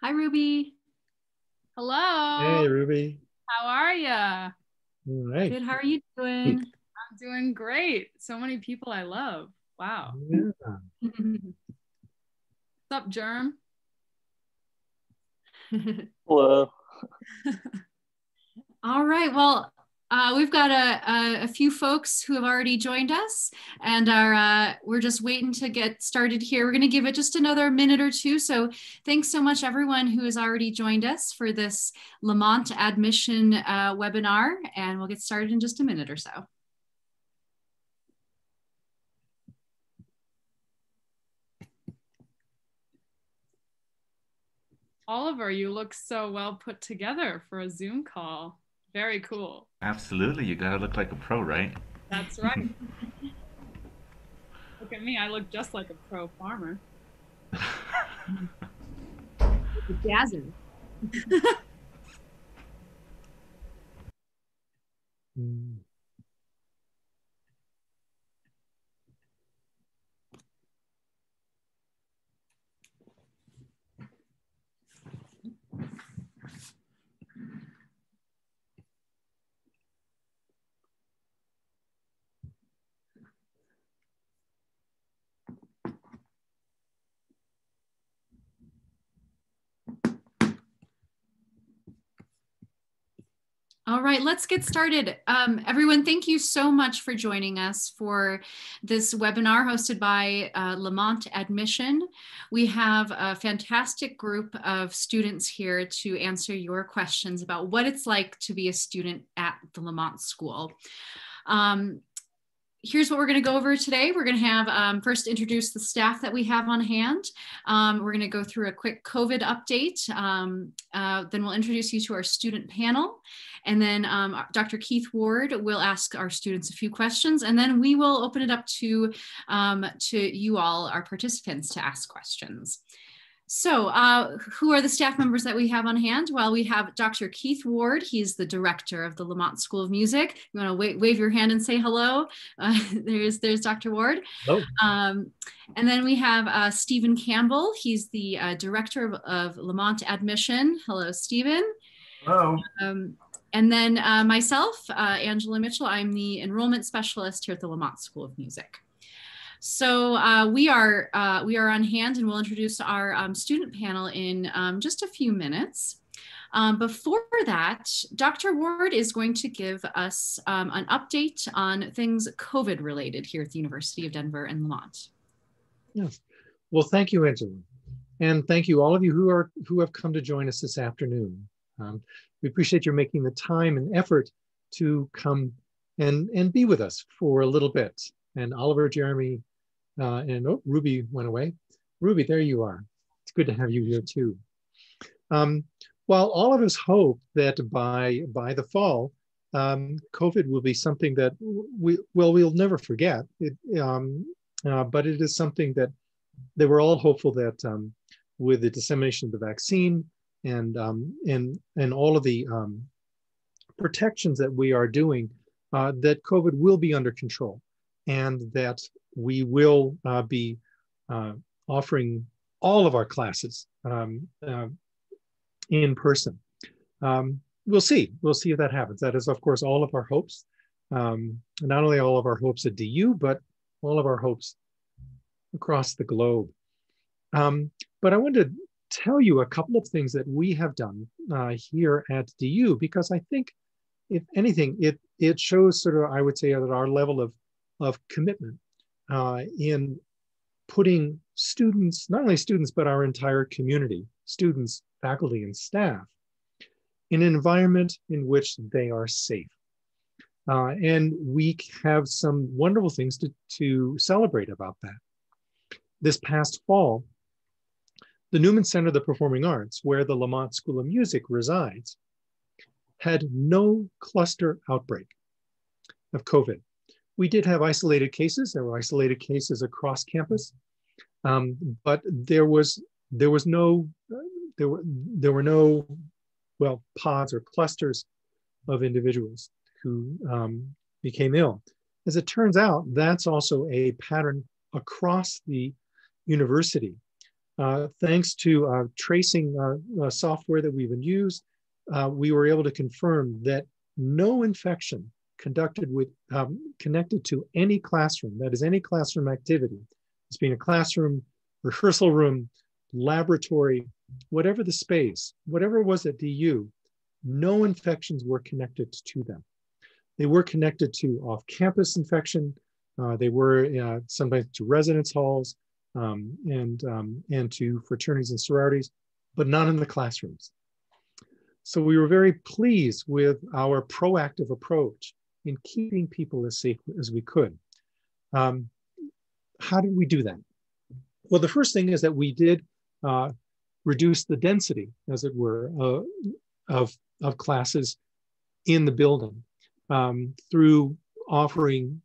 Hi, Ruby. Hey, Hello, Ruby. how are ya? All right. Good. How are you doing? I'm doing great. So many people I love. Wow. Yeah. What's up, Germ? Hello. All right. Well, we've got a few folks who have already joined us, and we're just waiting to get started here. We're going to give it just another minute or two. So thanks so much, everyone who has already joined us for this Lamont admission webinar, and we'll get started in just a minute or so. Oliver, you look so well put together for a Zoom call. Very cool. Absolutely, you gotta look like a pro, right? That's right. Look at me, I look just like a pro farmer. Jazzer. All right, let's get started. Everyone, thank you so much for joining us for this webinar hosted by Lamont Admission. We have a fantastic group of students here to answer your questions about what it's like to be a student at the Lamont School. Here's what we're going to go over today. We're going to have first introduce the staff that we have on hand. We're going to go through a quick COVID update. Then we'll introduce you to our student panel. And then Dr. Keith Ward will ask our students a few questions. And then we will open it up to you all, our participants, to ask questions. So who are the staff members that we have on hand? Well, we have Dr. Keith Ward. He's the director of the Lamont School of Music. You want to wave your hand and say hello? There's Dr. Ward. Hello. And then we have Stephen Campbell. He's the director of Lamont Admission. Hello, Stephen. Hello. And then myself, Angela Mitchell. I'm the enrollment specialist here at the Lamont School of Music. So we are on hand, and we'll introduce our student panel in just a few minutes. Before that, Dr. Ward is going to give us an update on things COVID related here at the University of Denver and Lamont. Yes. Well, thank you, Angela. And thank you all of you who have come to join us this afternoon. We appreciate your making the time and effort to come and be with us for a little bit. And Oliver, Jeremy, and oh, Ruby went away. Ruby, there you are. It's good to have you here too. While all of us hope that by the fall, COVID will be something that we'll never forget. But it is something that we're all hopeful that with the dissemination of the vaccine and all of the protections that we are doing, that COVID will be under control, and that we will be offering all of our classes in person. We'll see if that happens. That is, of course, all of our hopes. Not only all of our hopes at DU, but all of our hopes across the globe. But I wanted to tell you a couple of things that we have done here at DU, because I think, if anything, it shows sort of, I would say, at our level of commitment in putting students, not only students, but our entire community, students, faculty, and staff, in an environment in which they are safe. And we have some wonderful things to celebrate about that. This past fall, the Newman Center of the Performing Arts, where the Lamont School of Music resides, had no cluster outbreak of COVID. We did have isolated cases. There were isolated cases across campus, but there were no pods or clusters of individuals who became ill. As it turns out, that's also a pattern across the university. Thanks to tracing software that we've used, we were able to confirm that no infection connected to any classroom, that is any classroom activity, it's being a classroom, rehearsal room, laboratory, whatever the space, whatever it was at DU, no infections were connected to them. They were connected to off-campus infection. They were sometimes to residence halls and to fraternities and sororities, but not in the classrooms. So we were very pleased with our proactive approach in keeping people as safe as we could. How did we do that? Well, the first thing is that we did reduce the density, as it were, of classes in the building through offering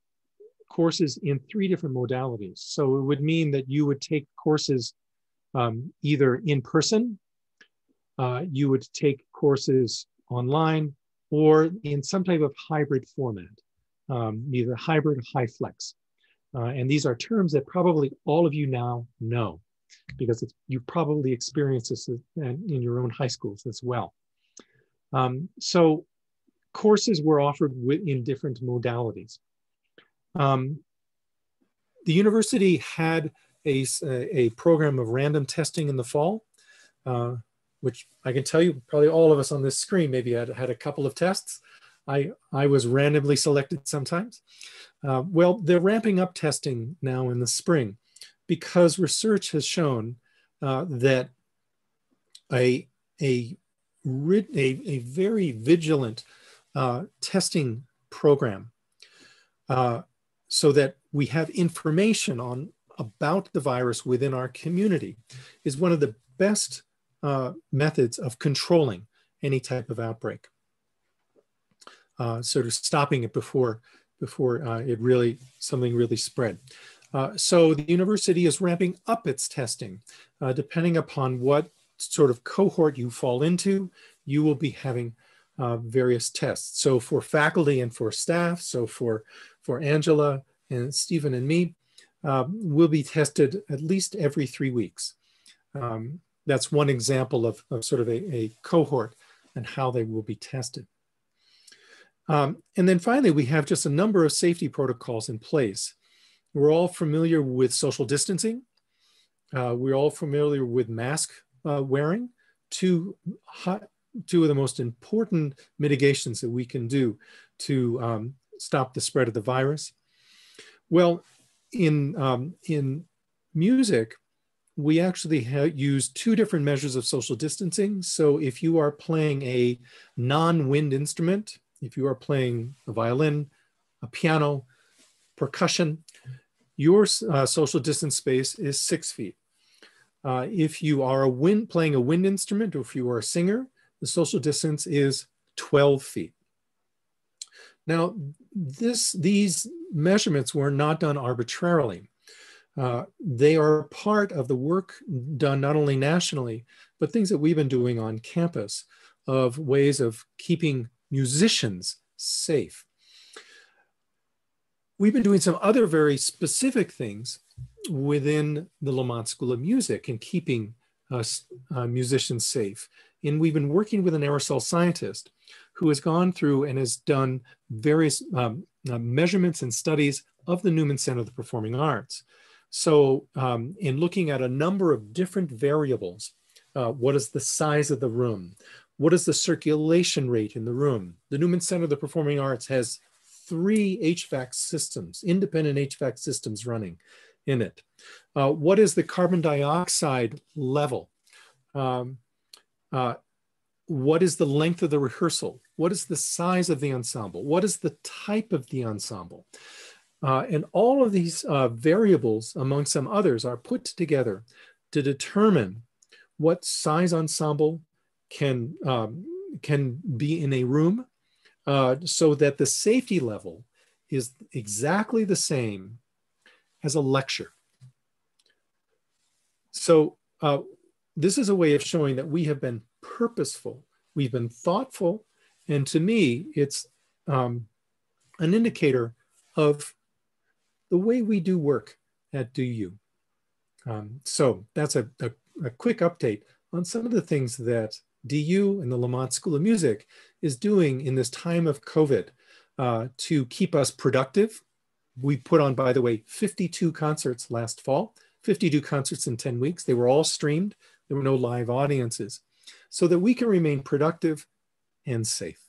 courses in 3 different modalities. So it would mean that you would take courses either in person, you would take courses online, or in some type of hybrid format, either hybrid or high flex. And these are terms that probably all of you now know, because you've probably experienced this in your own high schools as well. So courses were offered in different modalities. The university had a program of random testing in the fall, which I can tell you, probably all of us on this screen maybe had a couple of tests. I was randomly selected sometimes. Well, they're ramping up testing now in the spring because research has shown that a very vigilant testing program so that we have information about the virus within our community is one of the best methods of controlling any type of outbreak. Sort of stopping it before something really spread. So the university is ramping up its testing. Depending upon what sort of cohort you fall into, you will be having various tests. So for faculty and for staff, so for Angela and Stephen and me, we'll be tested at least every 3 weeks. That's one example of sort of a cohort and how they will be tested. And then finally, we have just a number of safety protocols in place. We're all familiar with social distancing. We're all familiar with mask wearing. Two of the most important mitigations that we can do to stop the spread of the virus. Well, in music, we actually use 2 different measures of social distancing. So if you are playing a non-wind instrument, if you are playing a violin, a piano, percussion, your social distance space is 6 feet. If you are playing a wind instrument, or if you are a singer, the social distance is 12 feet. Now, these measurements were not done arbitrarily. They are part of the work done not only nationally, but things that we've been doing on campus of ways of keeping musicians safe. We've been doing some other very specific things within the Lamont School of Music in keeping musicians safe. And we've been working with an aerosol scientist who has gone through and has done various measurements and studies of the Newman Center of the Performing Arts. So in looking at a number of different variables, what is the size of the room? What is the circulation rate in the room? The Newman Center of the Performing Arts has 3 HVAC systems, independent HVAC systems running in it. What is the carbon dioxide level? What is the length of the rehearsal? What is the size of the ensemble? What is the type of the ensemble? And all of these variables, among some others, are put together to determine what size ensemble can be in a room so that the safety level is exactly the same as a lecture. So this is a way of showing that we have been purposeful, we've been thoughtful, and to me, it's an indicator of the way we do work at DU. So that's a quick update on some of the things that DU and the Lamont School of Music is doing in this time of COVID to keep us productive. We put on, by the way, 52 concerts last fall, 52 concerts in 10 weeks. They were all streamed. There were no live audiences, so that we can remain productive and safe.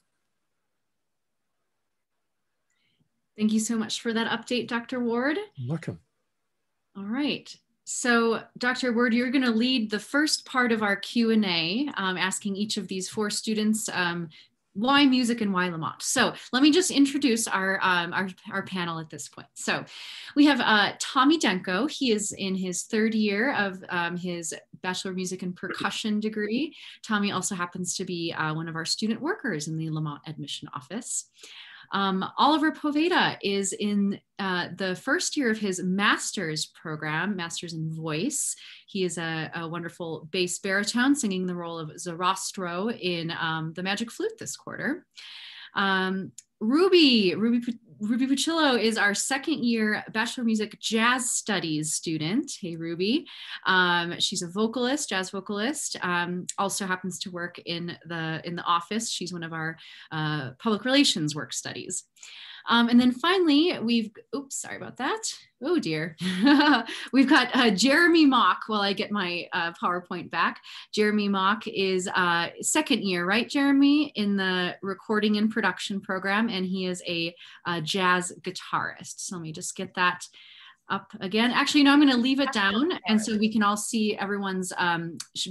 Thank you so much for that update, Dr. Ward. You're welcome. All right. So, Dr. Ward, you're going to lead the first part of our Q&A, asking each of these 4 students why music and why Lamont. So let me just introduce our panel at this point. So we have Tommy Dainko. He is in his 3rd year of his Bachelor of Music and Percussion degree. Tommy also happens to be one of our student workers in the Lamont admission office. Oliver Poveda is in the 1st year of his master's program, Master's in Voice. He is a wonderful bass baritone singing the role of Zarastro in The Magic Flute this quarter. Ruby Pucillo is our 2nd year Bachelor of Music Jazz Studies student. Hey, Ruby. She's a vocalist, jazz vocalist, also happens to work in the office. She's one of our public relations work studies. And then finally, oops, sorry about that. Oh dear. We've got Jeremy Mock while I get my PowerPoint back. Jeremy Mock is 2nd year, right, Jeremy, in the recording and production program, and he is a jazz guitarist. So let me just get that up again. Actually, no, I'm going to leave it down, and so we can all see everyone's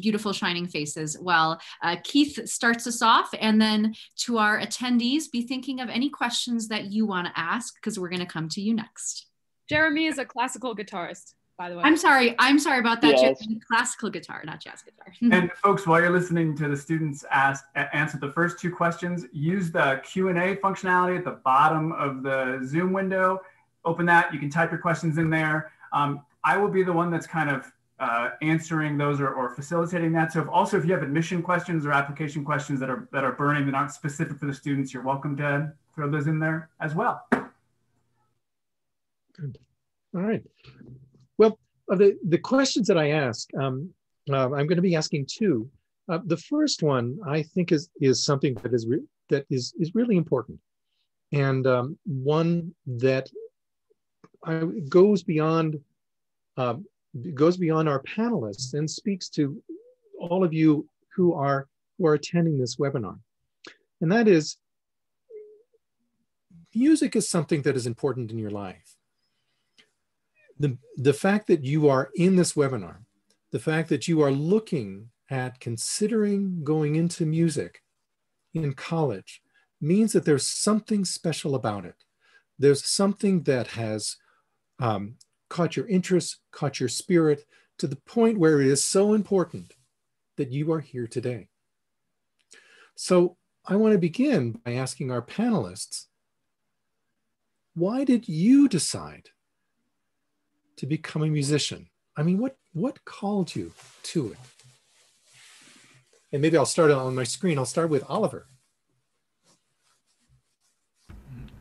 beautiful shining faces while Keith starts us off. And then to our attendees, be thinking of any questions that you want to ask, because we're going to come to you next. Jeremy is a classical guitarist, by the way. I'm sorry about that. Yes. Jeremy, classical guitar, not jazz guitar. And folks, while you're listening to the students answer the first 2 questions, use the Q&A functionality at the bottom of the Zoom window. Open that, you can type your questions in there. I will be the one that's kind of answering those or facilitating that. So if you have admission questions or application questions that are burning, that aren't specific for the students, you're welcome to throw those in there as well. Good. All right. Well, the questions that I ask, I'm going to be asking 2. The first one I think is something that is really important, and one that goes beyond our panelists and speaks to all of you who are attending this webinar. And that is, music is something that is important in your life. The fact that you are in this webinar, the fact that you are looking at considering going into music in college, means that there's something special about it. There's something that has caught your interest, caught your spirit, to the point where it is so important that you are here today. So I want to begin by asking our panelists, why did you decide to become a musician? I mean, what called you to it? And maybe I'll start on my screen. I'll start with Oliver.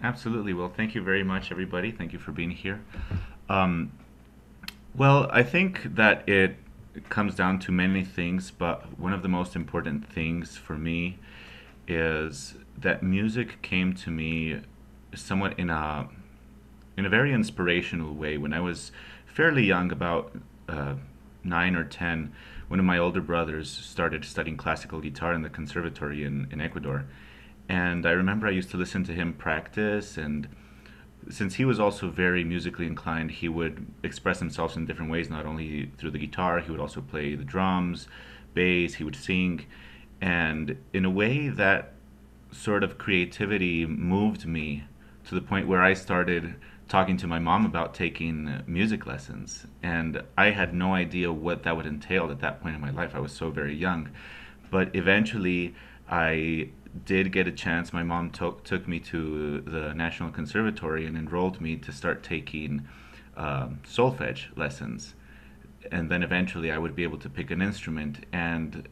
Absolutely. Well, thank you very much, everybody. Thank you for being here. Well, I think that it comes down to many things, but one of the most important things for me is that music came to me somewhat in a very inspirational way. When I was fairly young, about 9 or 10, one of my older brothers started studying classical guitar in the conservatory in Ecuador. And I remember I used to listen to him practice, and since he was also very musically inclined, he would express himself in different ways, not only through the guitar, he would also play the drums, bass, he would sing. And in a way, that sort of creativity moved me to the point where I started talking to my mom about taking music lessons. And I had no idea what that would entail at that point in my life. I was so very young. But eventually, I did get a chance. My mom took me to the National Conservatory and enrolled me to start taking solfege lessons. And then eventually I would be able to pick an instrument. And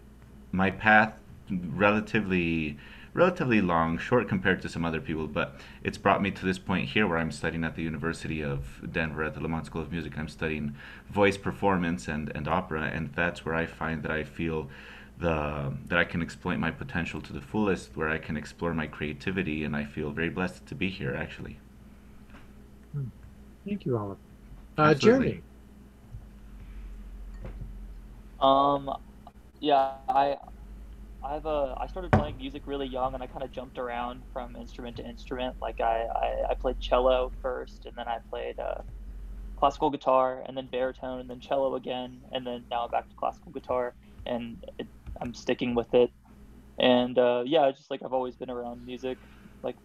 my path relatively relatively long, short compared to some other people, but it's brought me to this point here where I'm studying at the University of Denver at the Lamont School of Music. I'm studying voice performance and opera, and that's where I find that I feel that I can exploit my potential to the fullest, where I can explore my creativity, and I feel very blessed to be here, actually. Thank you, Oliver. Absolutely. Jeremy. Yeah, I started playing music really young, and I kind of jumped around from instrument to instrument. Like I played cello first, and then I played classical guitar, and then baritone, and then cello again, and then now I'm back to classical guitar, and I'm sticking with it. And yeah, just like I've always been around music. Like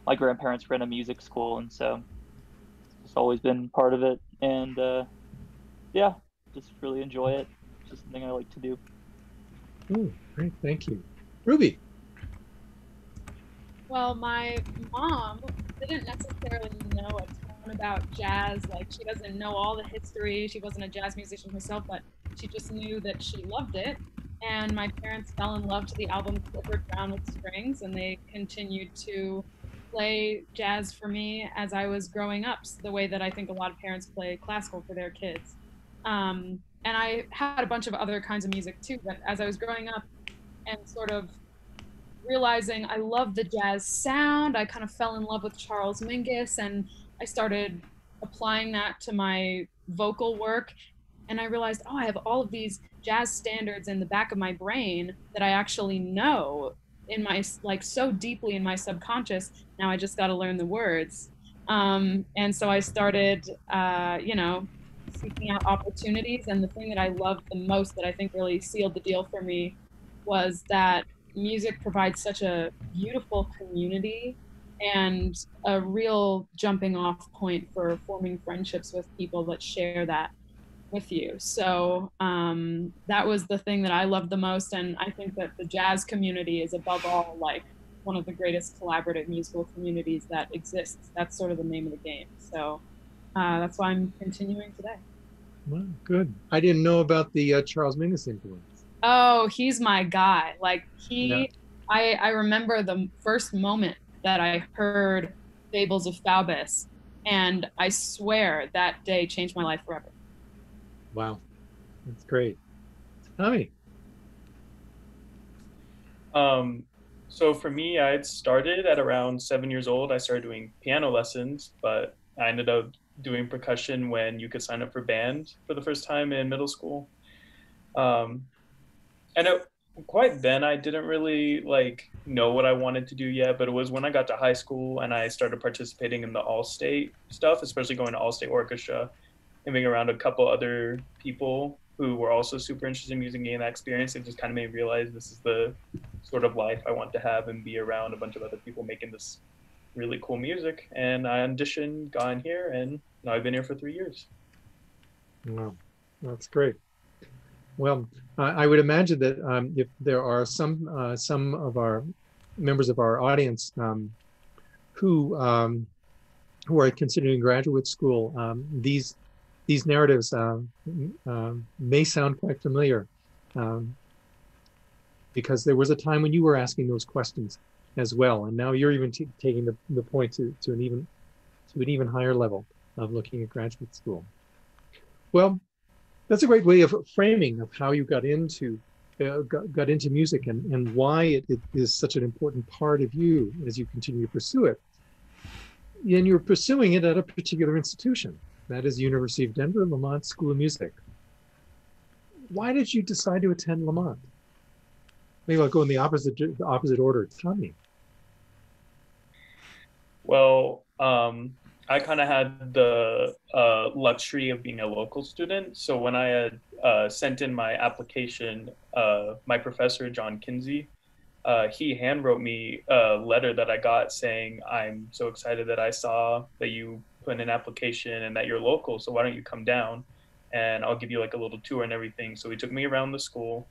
my grandparents ran a music school, and so it's always been part of it. And yeah, just really enjoy it. It's just something I like to do. Oh, great, thank you. Ruby. Well, my mom didn't necessarily know a ton about jazz. Like, she doesn't know all the history. She wasn't a jazz musician herself, but she just knew that she loved it. And my parents fell in love to the album Clifford Brown with Strings, and they continued to play jazz for me as I was growing up, the way that I think a lot of parents play classical for their kids. And I had a bunch of other kinds of music too, but as I was growing up and sort of realizing I love the jazz sound, I kind of fell in love with Charles Mingus, and I started applying that to my vocal work. And I realized, oh, I have all of these jazz standards in the back of my brain that I actually know in my, like, so deeply in my subconscious. Now I just got to learn the words. And so I started, you know, seeking out opportunities. And the thing that I loved the most, that I think really sealed the deal for me, was that music provides such a beautiful community and a real jumping off point for forming friendships with people that share that with you. So that was the thing that I loved the most. And I think that the jazz community is above all like one of the greatest collaborative musical communities that exists. That's sort of the name of the game. So that's why I'm continuing today. Well, good. I didn't know about the Charles Mingus influence. Oh, he's my guy. Like Yeah. I remember the first moment that I heard Fables of Faubus, and I swear that day changed my life forever. Wow, that's great. Tommy. So for me, I'd started at around 7 years old. I started doing piano lessons, but I ended up doing percussion when you could sign up for band for the first time in middle school. And quite then, I didn't really like know what I wanted to do yet, but it was when I got to high school and I started participating in the all-state stuff, especially going to all-state orchestra and being around a couple other people who were also super interested in music, getting that experience. It just kind of made me realize this is the sort of life I want to have, and be around a bunch of other people making this really cool music. And I auditioned, got in here, and now I've been here for 3 years. Wow, that's great. Well, I would imagine that if there are some of our members of our audience who are considering graduate school, these narratives may sound quite familiar, because there was a time when you were asking those questions as well, and now you're even taking the point to an even higher level of looking at graduate school. Well, that's a great way of framing of how you got into music and why it is such an important part of you as you continue to pursue it. And you're pursuing it at a particular institution. That is University of Denver, Lamont School of Music. Why did you decide to attend Lamont? Maybe I'll go in the opposite order. Tell me. Well, I kind of had the luxury of being a local student. So when I had sent in my application, my professor, John Kinsey, he handwrote me a letter that I got saying, "I'm so excited that I saw that you put in an application and that you're local. So why don't you come down and I'll give you like a little tour and everything." So he took me around the school,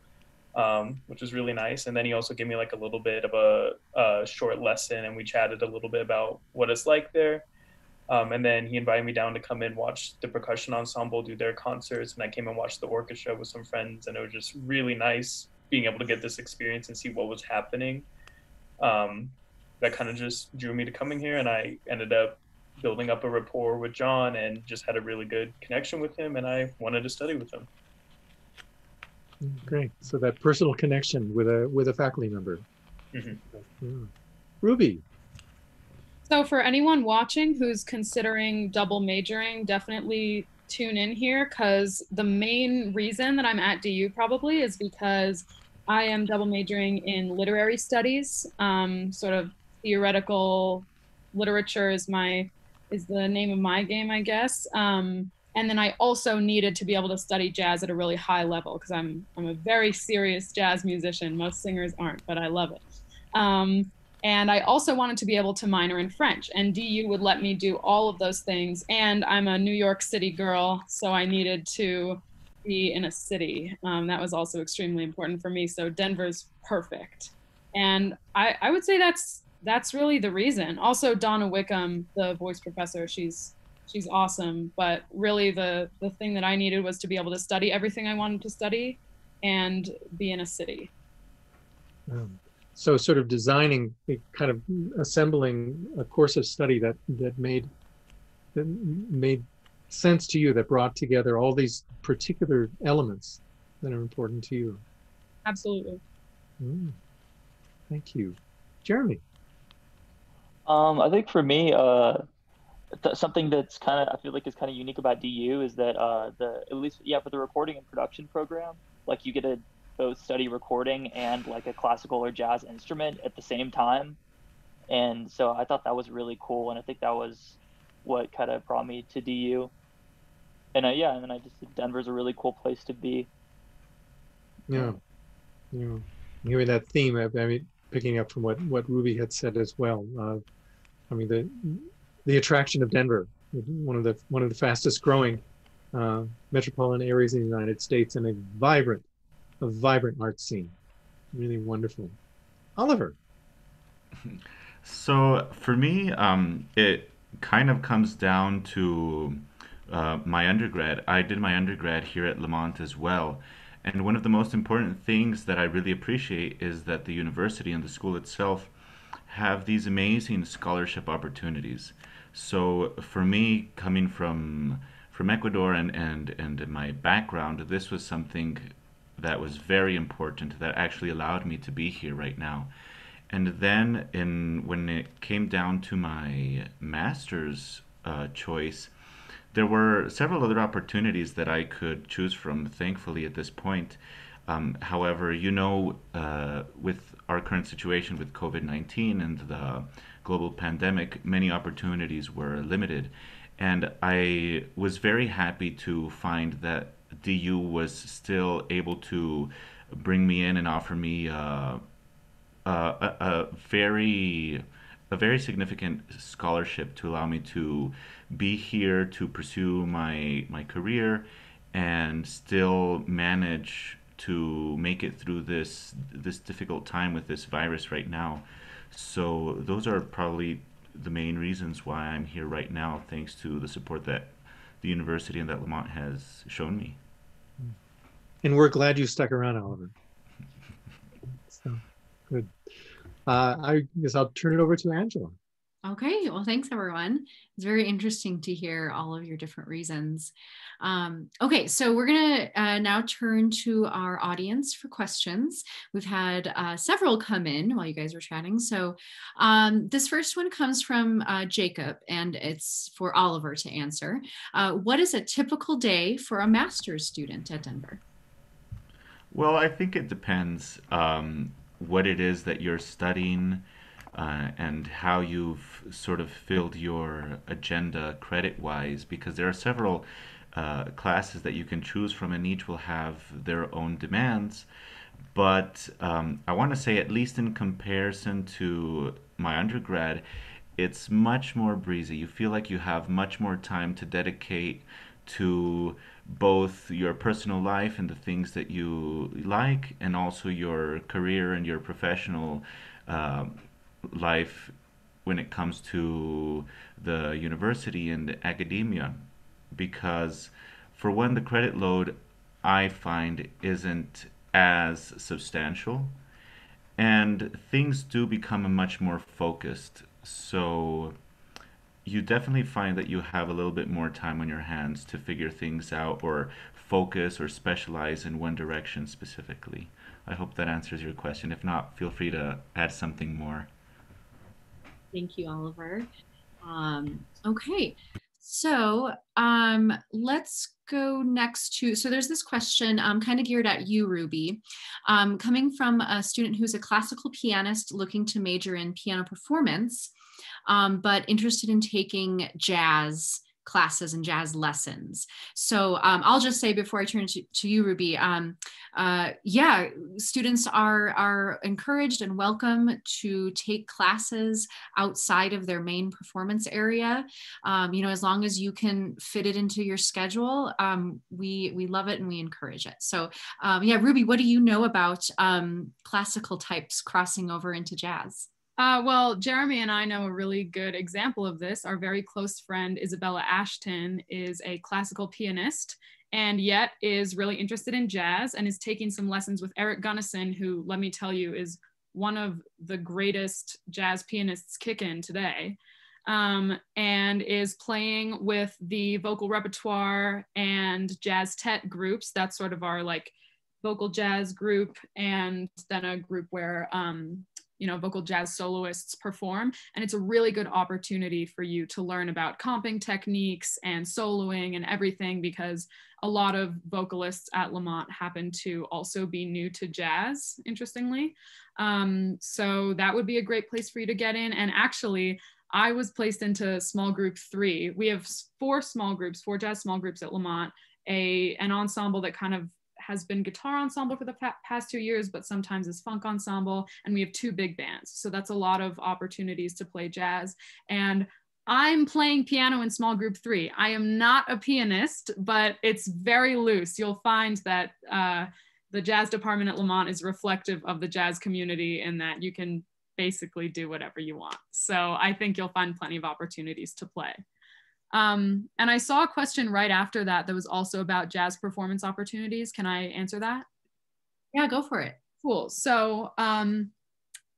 which was really nice. And then he also gave me like a little bit of a short lesson, and we chatted a little bit about what it's like there. And then he invited me down to come and watch the percussion ensemble do their concerts. And I came and watched the orchestra with some friends, and it was just really nice being able to get this experience and see what was happening. that kind of just drew me to coming here, and I ended up building up a rapport with John and just had a really good connection with him, and I wanted to study with him. Great. So that personal connection with a faculty member. Mm-hmm. Yeah. Ruby. So for anyone watching who's considering double majoring, definitely tune in here, because the main reason that I'm at DU probably is because I am double majoring in literary studies. Sort of theoretical literature is the name of my game, I guess. And then I also needed to be able to study jazz at a really high level, because I'm a very serious jazz musician. Most singers aren't, but I love it. And I also wanted to be able to minor in French, and DU would let me do all of those things. And I'm a New York City girl, so I needed to be in a city. That was also extremely important for me. So Denver's perfect. And I would say that's really the reason. Also, Donna Wickham, the voice professor, she's awesome. But really the thing that I needed was to be able to study everything I wanted to study and be in a city. So sort of designing, kind of assembling a course of study that made sense to you, that brought together all these particular elements that are important to you. Absolutely. Thank you. Jeremy. I think for me, something that's kind of, I feel like is kind of unique about DU is that at least for the recording and production program, like you get to both study recording and like a classical or jazz instrument at the same time. And so I thought that was really cool. And I think that was what kind of brought me to DU. And and then I just think Denver's a really cool place to be. Yeah. Hearing that theme, I mean, picking up from what Ruby had said as well. I mean, the attraction of Denver, one of the fastest growing metropolitan areas in the United States, and a vibrant art scene. Really wonderful. Oliver. So for me, it kind of comes down to my undergrad. I did my undergrad here at Lamont as well. And one of the most important things that I really appreciate is that the university and the school itself have these amazing scholarship opportunities. So for me, coming from Ecuador and my background, this was something that was very important, that actually allowed me to be here right now. And then when it came down to my master's choice, there were several other opportunities that I could choose from, thankfully, at this point. However, with our current situation with COVID-19 and the global pandemic, many opportunities were limited. And I was very happy to find that DU was still able to bring me in and offer me a very significant scholarship to allow me to be here to pursue my career and still manage to make it through this difficult time with this virus right now. So those are probably the main reasons why I'm here right now, thanks to the support that the university and that Lamont has shown me. And we're glad you stuck around, Oliver. So good. I guess I'll turn it over to Angela. Okay, well, thanks everyone. It's very interesting to hear all of your different reasons. Okay, so we're gonna now turn to our audience for questions. We've had several come in while you guys were chatting. So this first one comes from Jacob, and it's for Oliver to answer. What is a typical day for a master's student at Denver? Well, I think it depends what it is that you're studying, and how you've sort of filled your agenda credit-wise, because there are several classes that you can choose from, and each will have their own demands. But I want to say, at least in comparison to my undergrad, it's much more breezy. You feel like you have much more time to dedicate to both your personal life and the things that you like, and also your career and your professional life when it comes to the university and academia. Because for one, the credit load I find isn't as substantial, and things do become much more focused. So you definitely find that you have a little bit more time on your hands to figure things out or focus or specialize in one direction specifically. I hope that answers your question. If not, feel free to add something more. Thank you, Oliver. Okay, so let's go next to, so there's this question kind of geared at you, Ruby, coming from a student who's a classical pianist looking to major in piano performance, but interested in taking jazz classes and jazz lessons. So I'll just say before I turn to you, Ruby, yeah, students are encouraged and welcome to take classes outside of their main performance area. You know, as long as you can fit it into your schedule, we love it and we encourage it. So yeah, Ruby, what do you know about classical types crossing over into jazz? Well, Jeremy and I know a really good example of this. Our very close friend, Isabella Ashton, is a classical pianist and yet is really interested in jazz and is taking some lessons with Eric Gunnison, who, let me tell you, is one of the greatest jazz pianists kicking today, and is playing with the vocal repertoire and jazz tet groups. That's sort of our like vocal jazz group, and then a group where you know, vocal jazz soloists perform. And it's a really good opportunity for you to learn about comping techniques and soloing and everything, because a lot of vocalists at Lamont happen to also be new to jazz, interestingly. So that would be a great place for you to get in. And actually, I was placed into small group 3. We have 4 small groups, 4 jazz small groups at Lamont, an ensemble that kind of has been guitar ensemble for the past 2 years, but sometimes is funk ensemble. And we have 2 big bands. So that's a lot of opportunities to play jazz. And I'm playing piano in small group 3. I am not a pianist, but it's very loose. You'll find that the jazz department at Lamont is reflective of the jazz community in that you can basically do whatever you want. So I think you'll find plenty of opportunities to play. And I saw a question right after that that was also about jazz performance opportunities. Can I answer that? Yeah, go for it. Cool. So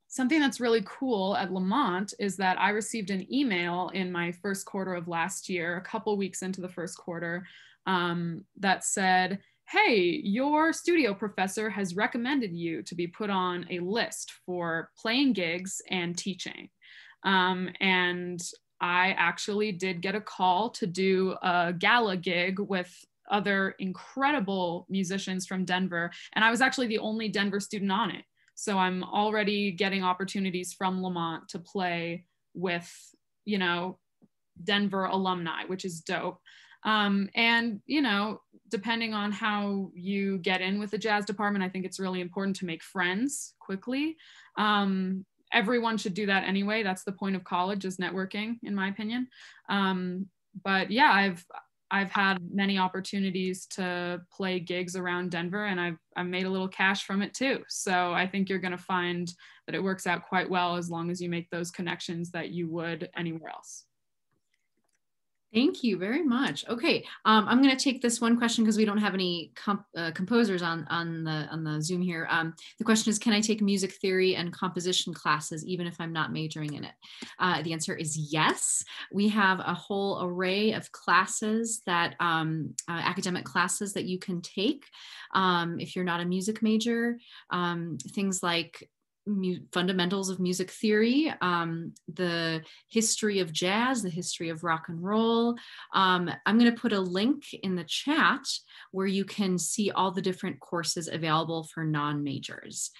something that's really cool at Lamont is that I received an email in my first quarter of last year, a couple weeks into the first quarter, that said, hey, your studio professor has recommended you to be put on a list for playing gigs and teaching. And I actually did get a call to do a gala gig with other incredible musicians from Denver. And I was actually the only Denver student on it. So I'm already getting opportunities from Lamont to play with, you know, Denver alumni, which is dope. And, you know, depending on how you get in with the jazz department, I think it's really important to make friends quickly. Everyone should do that anyway. That's the point of college, is networking, in my opinion. But yeah, I've had many opportunities to play gigs around Denver, and I've made a little cash from it too. So I think you're going to find that it works out quite well as long as you make those connections that you would anywhere else. Thank you very much. Okay, I'm going to take this one question because we don't have any composers on the Zoom here. The question is, can I take music theory and composition classes even if I'm not majoring in it? The answer is yes. We have a whole array of classes that academic classes that you can take if you're not a music major. Things like fundamentals of music theory, the history of jazz, the history of rock and roll. I'm going to put a link in the chat where you can see all the different courses available for non-majors.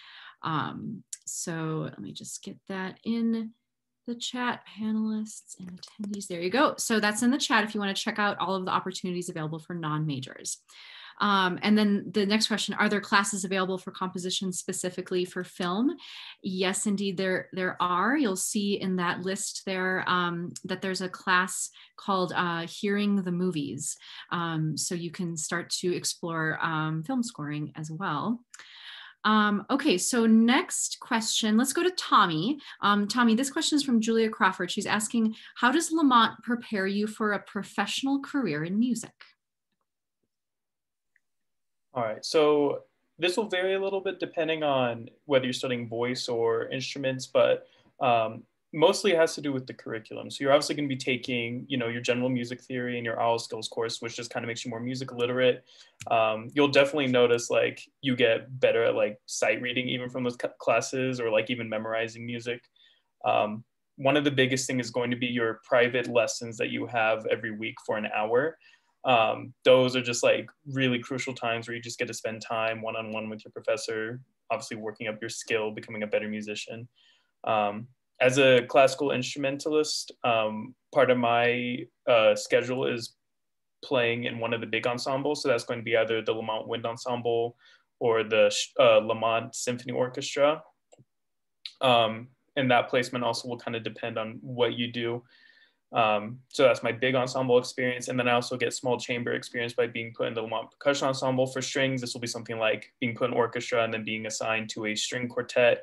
So let me just get that in the chat, panelists and attendees. There you go. So that's in the chat if you want to check out all of the opportunities available for non-majors. And then the next question, are there classes available for composition specifically for film? Yes, indeed, there are. You'll see in that list there that there's a class called Hearing the Movies. So you can start to explore film scoring as well. Okay, so next question, let's go to Tommy. Tommy, this question is from Julia Crawford. She's asking, how does Lamont prepare you for a professional career in music? All right, so this will vary a little bit depending on whether you're studying voice or instruments, but mostly it has to do with the curriculum. So you're obviously going to be taking, you know, your general music theory and your oral skills course, which just kind of makes you more music literate. You'll definitely notice like you get better at like sight reading even from those classes, or like even memorizing music. One of the biggest things is going to be your private lessons that you have every week for an hour. Those are just like really crucial times where you just get to spend time one-on-one with your professor, obviously working up your skill, becoming a better musician. As a classical instrumentalist, part of my schedule is playing in one of the big ensembles. So that's going to be either the Lamont Wind Ensemble or the Lamont Symphony Orchestra. And that placement also will kind of depend on what you do. So that's my big ensemble experience. And then I also get small chamber experience by being put in the Lamont Percussion Ensemble. For strings, this will be something like being put in orchestra and then being assigned to a string quartet.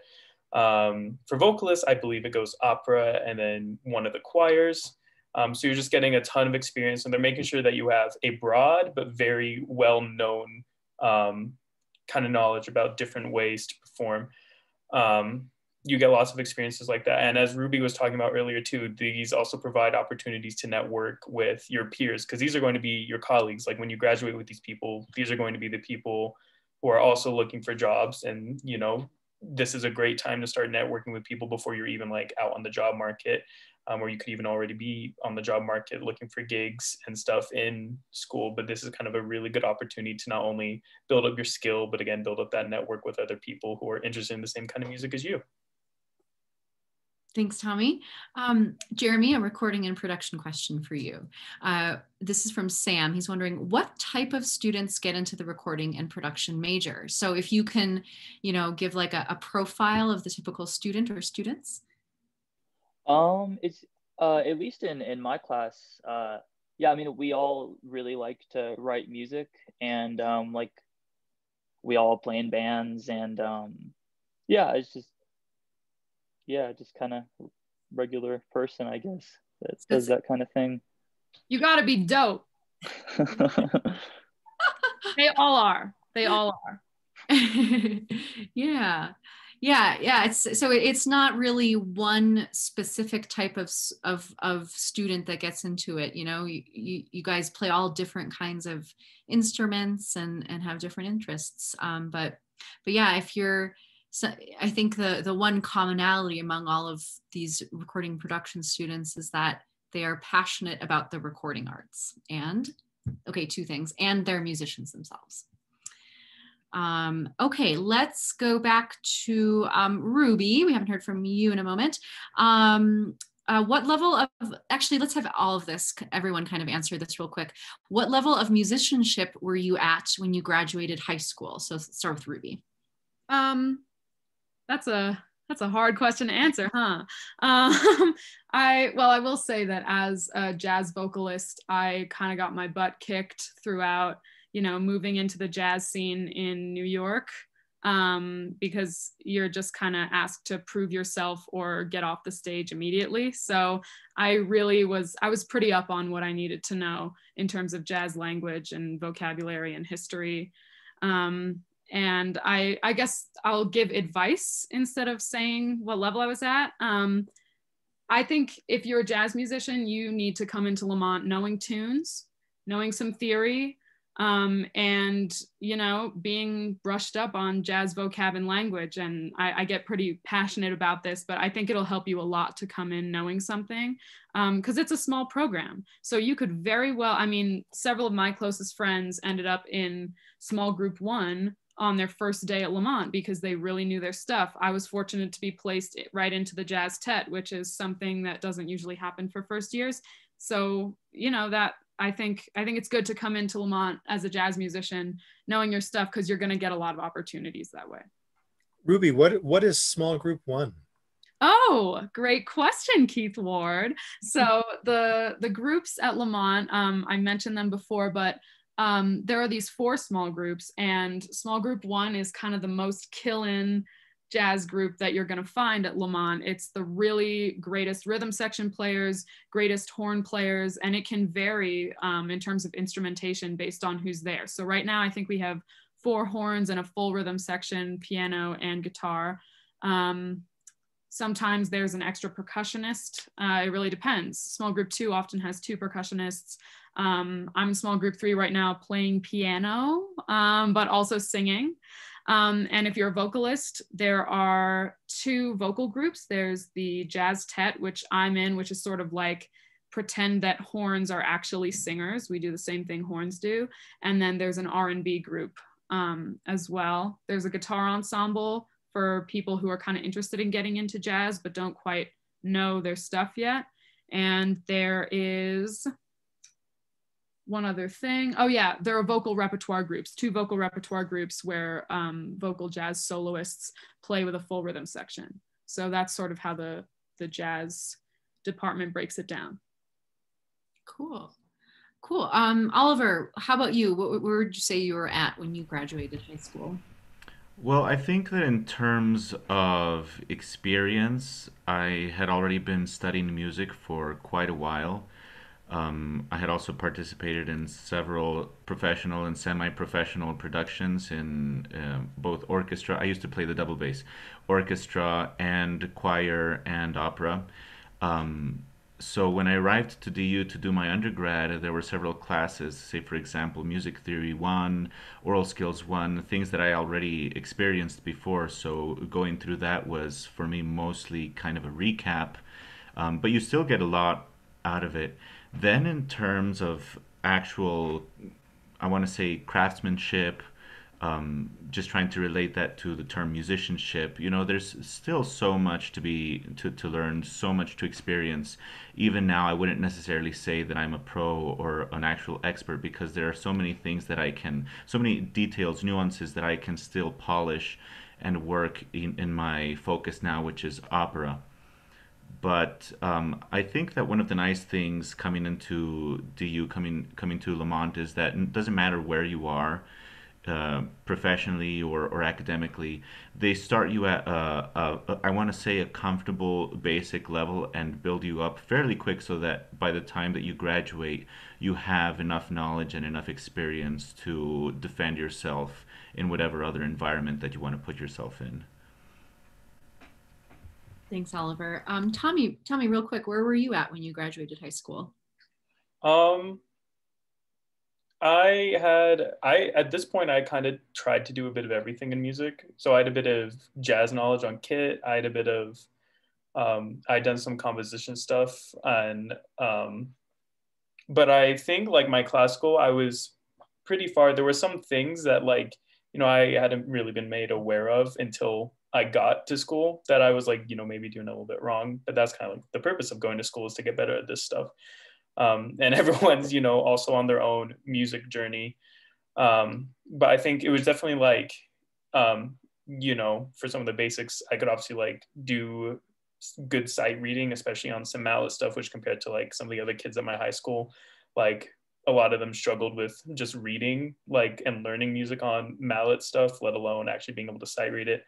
For vocalists, I believe it goes opera and then one of the choirs. So you're just getting a ton of experience, and they're making sure that you have a broad but very well-known kind of knowledge about different ways to perform. You get lots of experiences like that. And as Ruby was talking about earlier too, these also provide opportunities to network with your peers, because these are going to be your colleagues. Like when you graduate with these people, these are going to be the people who are also looking for jobs. And, you know, this is a great time to start networking with people before you're even like out on the job market, or you could even already be on the job market looking for gigs and stuff in school. But this is kind of a really good opportunity to not only build up your skill, but again, build up that network with other people who are interested in the same kind of music as you. Thanks, Tommy. Jeremy, a recording and production question for you. This is from Sam. He's wondering, what type of students get into the recording and production major? So if you can, you know, give like a profile of the typical student or students. It's at least in my class, yeah, I mean, we all really like to write music, and like we all play in bands, and yeah, it's just, yeah, just kind of regular person, I guess, that does that kind of thing. You gotta be dope. They all are. They all are. Yeah. It's not really one specific type of student that gets into it. You know, you guys play all different kinds of instruments and have different interests. But yeah, if you're, so I think the one commonality among all of these recording production students is that they are passionate about the recording arts, and okay, two things, and they're musicians themselves. Okay, let's go back to Ruby. We haven't heard from you in a moment. What level of, actually, let's have all of this, everyone kind of answer this real quick. What level of musicianship were you at when you graduated high school? So let's start with Ruby. That's a hard question to answer, huh? I will say that as a jazz vocalist, I kind of got my butt kicked throughout, you know, moving into the jazz scene in New York, because you're just kind of asked to prove yourself or get off the stage immediately. So I was pretty up on what I needed to know in terms of jazz language and vocabulary and history. And I guess I'll give advice instead of saying what level I was at. I think if you're a jazz musician, you need to come into Lamont knowing tunes, knowing some theory, and, you know, being brushed up on jazz vocab and language. And I get pretty passionate about this, but I think it'll help you a lot to come in knowing something, because it's a small program. So you could very well, I mean, several of my closest friends ended up in small group 1 on their first day at Lamont because they really knew their stuff. I was fortunate to be placed right into the Jazz Tet, which is something that doesn't usually happen for first years. So, you know, that I think it's good to come into Lamont as a jazz musician, knowing your stuff, because you're going to get a lot of opportunities that way. Ruby, what is small group 1? Oh, great question, Keith Ward. So the groups at Lamont, I mentioned them before, but there are these 4 small groups, and small group 1 is kind of the most killin' jazz group that you're going to find at Lamont. It's the really greatest rhythm section players, greatest horn players, and it can vary in terms of instrumentation based on who's there. So right now I think we have 4 horns and a full rhythm section, piano and guitar. Sometimes there's an extra percussionist. It really depends. Small group 2 often has 2 percussionists. I'm in small group 3 right now playing piano, but also singing. And if you're a vocalist, there are 2 vocal groups. There's the jazz tet, which I'm in, which is sort of like pretend that horns are actually singers. We do the same thing horns do. And then there's an R&B group as well. There's a guitar ensemble for people who are kind of interested in getting into jazz, but don't quite know their stuff yet. And there is one other thing. Oh yeah, there are vocal repertoire groups, 2 vocal repertoire groups where vocal jazz soloists play with a full rhythm section. So that's sort of how the jazz department breaks it down. Cool. Cool. Oliver, how about you? Where would you say you were at when you graduated high school? Well, I think that in terms of experience, I had already been studying music for quite a while. I had also participated in several professional and semi-professional productions in both orchestra. I used to play the double bass, orchestra and choir and opera. So when I arrived to DU to do my undergrad, there were several classes, say for example, Music Theory 1, Oral Skills 1, things that I already experienced before. So going through that was for me mostly kind of a recap, but you still get a lot out of it. Then in terms of actual, I want to say craftsmanship, just trying to relate that to the term musicianship, you know, there's still so much to learn, so much to experience. Even now, I wouldn't necessarily say that I'm a pro or an actual expert, because there are so many things that so many details, nuances that I can still polish and work in my focus now, which is opera. But I think that one of the nice things coming into DU, coming to Lamont, is that it doesn't matter where you are, professionally or academically, they start you at I want to say a comfortable basic level and build you up fairly quick, so that by the time that you graduate, you have enough knowledge and enough experience to defend yourself in whatever other environment that you want to put yourself in. Thanks, Oliver. Tommy, tell me real quick, where were you at when you graduated high school? At this point, I kind of tried to do a bit of everything in music. So I had a bit of jazz knowledge on kit. I had a bit of, I'd done some composition stuff. And, but I think like my classical, I was pretty far. There were some things that like, you know, I hadn't really been made aware of until I got to school, that I was like, you know, maybe doing a little bit wrong. But that's kind of like the purpose of going to school, is to get better at this stuff. And everyone's, you know, also on their own music journey. But I think it was definitely like, you know, for some of the basics, I could obviously like do good sight reading, especially on some mallet stuff, which compared to like some of the other kids at my high school, like a lot of them struggled with just reading, like, and learning music on mallet stuff, let alone actually being able to sight read it.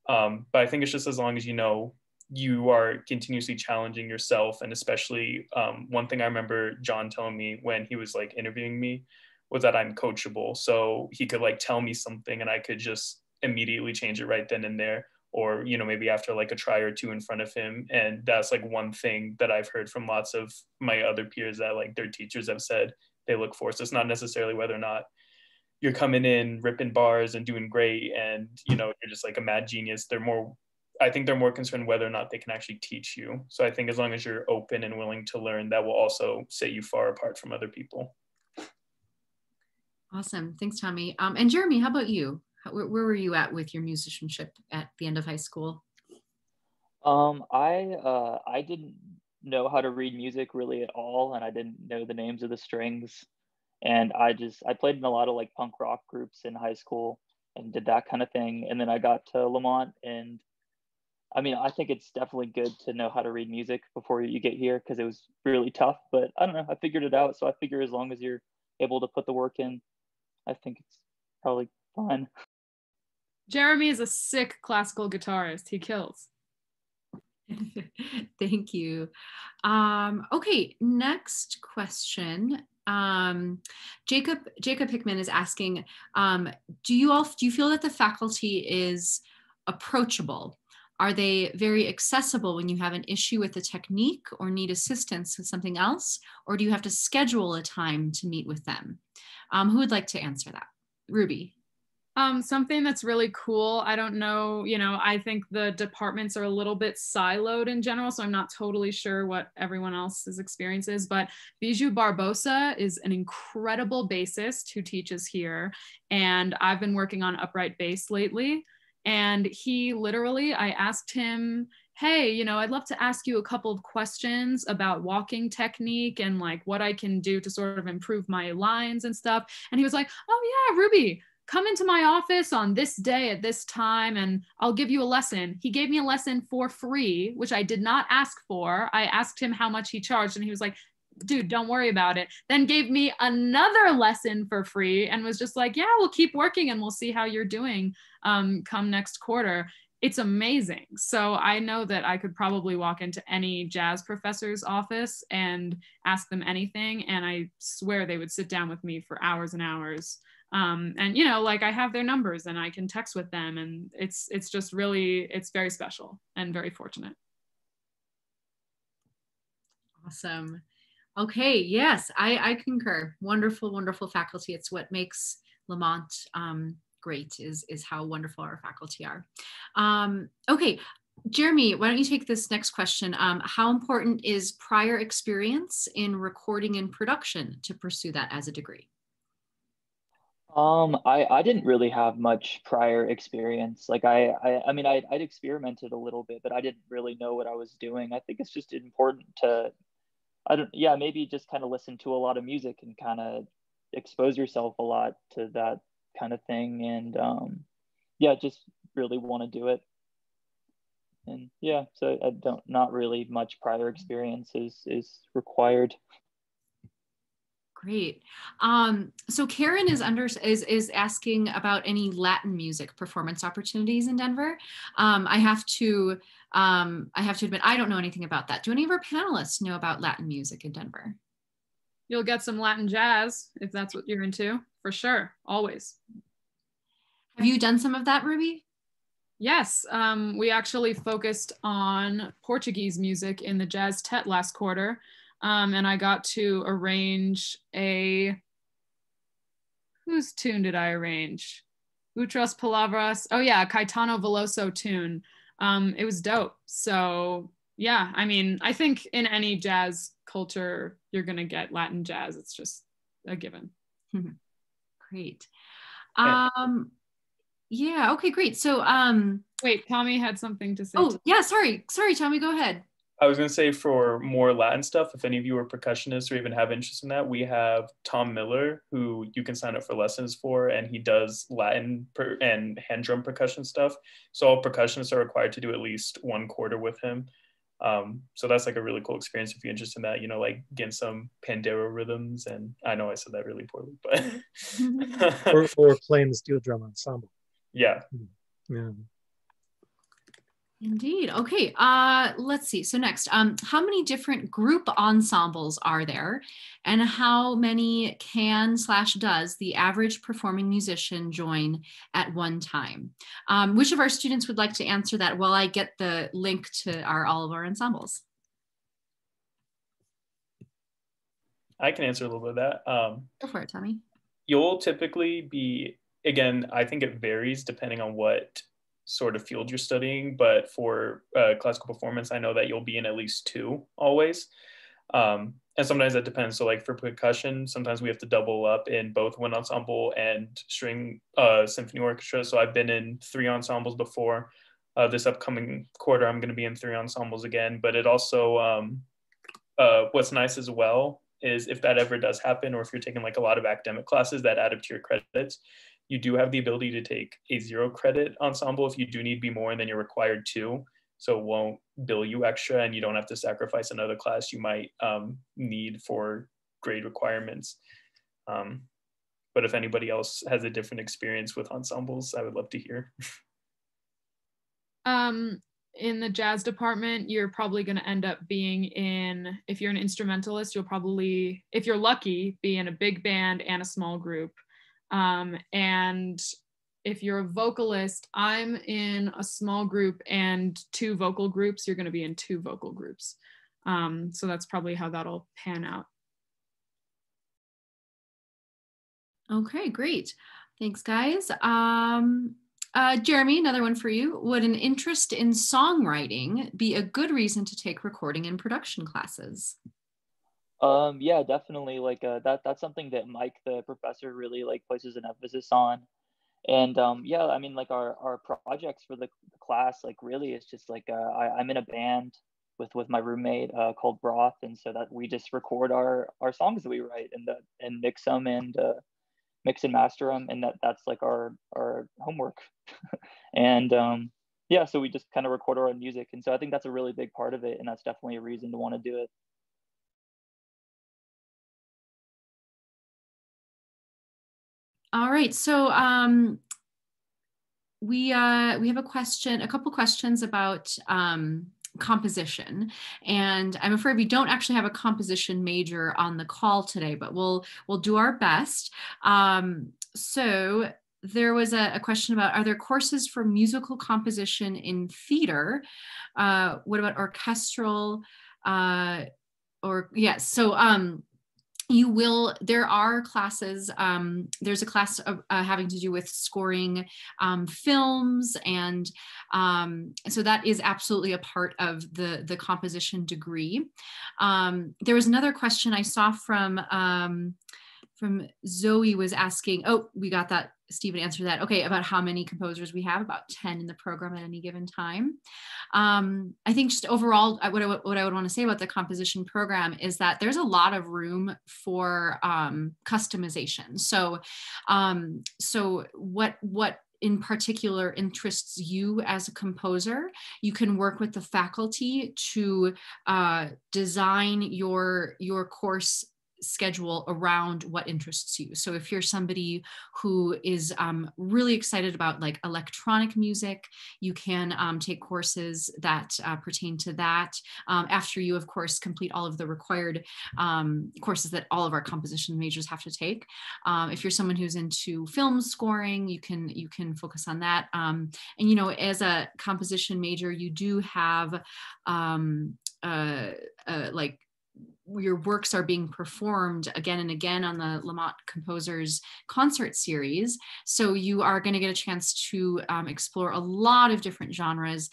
But I think it's just as long as, you know, you are continuously challenging yourself. And especially one thing I remember John telling me when he was like interviewing me was that I'm coachable. So he could like tell me something and I could just immediately change it right then and there, or, you know, maybe after like a try or two in front of him. And that's like one thing that I've heard from lots of my other peers that like their teachers have said they look for. So it's not necessarily whether or not you're coming in ripping bars and doing great and, you know, you're just like a mad genius. I think they're more concerned whether or not they can actually teach you. So I think as long as you're open and willing to learn, that will also set you far apart from other people. Awesome. Thanks, Tommy. And Jeremy, how about you? Where were you at with your musicianship at the end of high school? I didn't know how to read music really at all, and I didn't know the names of the strings. And I played in a lot of like punk rock groups in high school and did that kind of thing. And then I got to Lamont, and I mean, I think it's definitely good to know how to read music before you get here, because it was really tough, but I don't know, I figured it out. So I figure as long as you're able to put the work in, I think it's probably fine. Jeremy is a sick classical guitarist. He kills. Thank you. Okay, next question Jacob Hickman is asking, do you feel that the faculty is approachable? Are they very accessible when you have an issue with the technique or need assistance with something else? Or do you have to schedule a time to meet with them? Who would like to answer that? Ruby. Something that's really cool. I don't know, I think the departments are a little bit siloed in general, so I'm not totally sure what everyone else's experience is, but Bijou Barbosa is an incredible bassist who teaches here. And I've been working on upright bass lately. And he literally, I asked him, hey, I'd love to ask you a couple of questions about walking technique and like what I can do to sort of improve my lines and stuff. And he was like, oh yeah, Ruby, come into my office on this day at this time and I'll give you a lesson. He gave me a lesson for free, which I did not ask for. I asked him how much he charged and he was like, dude, don't worry about it. Then gave me another lesson for free and was just like, yeah, we'll keep working and we'll see how you're doing come next quarter. It's amazing. So I know that I could probably walk into any jazz professor's office and ask them anything. And I swear they would sit down with me for hours and hours. And like I have their numbers and I can text with them and it's just really, it's very special and very fortunate. Awesome. Okay, yes, I concur. Wonderful, wonderful faculty. It's what makes Lamont great is how wonderful our faculty are. Okay, Jeremy, why don't you take this next question? How important is prior experience in recording and production to pursue that as a degree? I didn't really have much prior experience. Like I mean, I'd experimented a little bit, but I didn't really know what I was doing. I think it's just important to, maybe just kind of listen to a lot of music and kind of expose yourself a lot to that kind of thing. And just really want to do it. And so not really much prior experience is required. Great. So Karen is asking about any Latin music performance opportunities in Denver. I have to admit, I don't know anything about that. Do any of our panelists know about Latin music in Denver? You'll get some Latin jazz if that's what you're into, for sure, always. Have you done some of that, Ruby? Yes, we actually focused on Portuguese music in the Jazz Tet last quarter. And I got to arrange whose tune did I arrange? Outras Palavras. Oh yeah, Caetano Veloso tune. It was dope. So yeah, I mean, I think in any jazz culture, you're gonna get Latin jazz. It's just a given. Great. Yeah, okay, great. So wait, Tommy had something to say. Oh yeah, sorry, Tommy, go ahead. I was going to say for more Latin stuff, if any of you are percussionists or even have interest in that, we have Tom Miller, who you can sign up for lessons for, and he does Latin and hand drum percussion stuff. So all percussionists are required to do at least 1 quarter with him. So that's like a really cool experience if you're interested in that, like getting some pandero rhythms. And I know I said that really poorly, but or playing the steel drum ensemble. Yeah. Yeah. Indeed. Okay. Let's see. So next, how many different group ensembles are there, and how many does the average performing musician join at one time? Which of our students would like to answer that while I get the link to all of our ensembles? I can answer a little bit of that. Go for it, Tommy. You'll typically be, again, I think it varies depending on what sort of field you're studying, but for classical performance, I know that you'll be in at least 2 always. And sometimes that depends. So like for percussion, sometimes we have to double up in both wind ensemble and string symphony orchestra. So I've been in 3 ensembles before. This upcoming quarter, I'm going to be in 3 ensembles again. But it also, what's nice as well is if that ever does happen, or if you're taking like a lot of academic classes that add up to your credits, you do have the ability to take a 0 credit ensemble if you do need to be more, and then you're required to. So it won't bill you extra, and you don't have to sacrifice another class you might need for grade requirements. But if anybody else has a different experience with ensembles, I would love to hear. in the jazz department, you're probably going to end up being in, if you're an instrumentalist, you'll probably, if you're lucky, be in a big band and a small group. And if you're a vocalist, I'm in a small group and 2 vocal groups. You're going to be in 2 vocal groups. So that's probably how that'll pan out. Okay, great. Thanks, guys. Jeremy, another one for you. Would an interest in songwriting be a good reason to take recording and production classes? Yeah, definitely. Like that's something that Mike, the professor, really like places an emphasis on. And yeah, I mean, like our projects for the class, like really, it's just like I'm in a band with my roommate called Broth, and so that we just record our songs that we write and mix them and mix and master them, and that's like our homework. And yeah, so we just kind of record our own music, and so I think that's a really big part of it, and that's definitely a reason to want to do it. All right, so we have a couple questions about composition, and I'm afraid we don't actually have a composition major on the call today, but we'll do our best. So there was a question about, are there courses for musical composition in theater? What about orchestral? Yes, so there are classes, there's a class having to do with scoring films, and so that is absolutely a part of the composition degree. There was another question I saw from Zoe was asking, oh, we got that, Stephen answered that. Okay, about how many composers we have, about 10 in the program at any given time. I think just overall, what I would want to say about the composition program is that there's a lot of room for customization. So, so what in particular interests you as a composer, you can work with the faculty to design your course schedule around what interests you. So if you're somebody who is really excited about like electronic music, you can take courses that pertain to that after you, of course, complete all of the required courses that all of our composition majors have to take. If you're someone who's into film scoring, you can focus on that. And you know, as a composition major, you do have like your works are being performed again and again on the Lamont Composers concert series. So you are going to get a chance to explore a lot of different genres,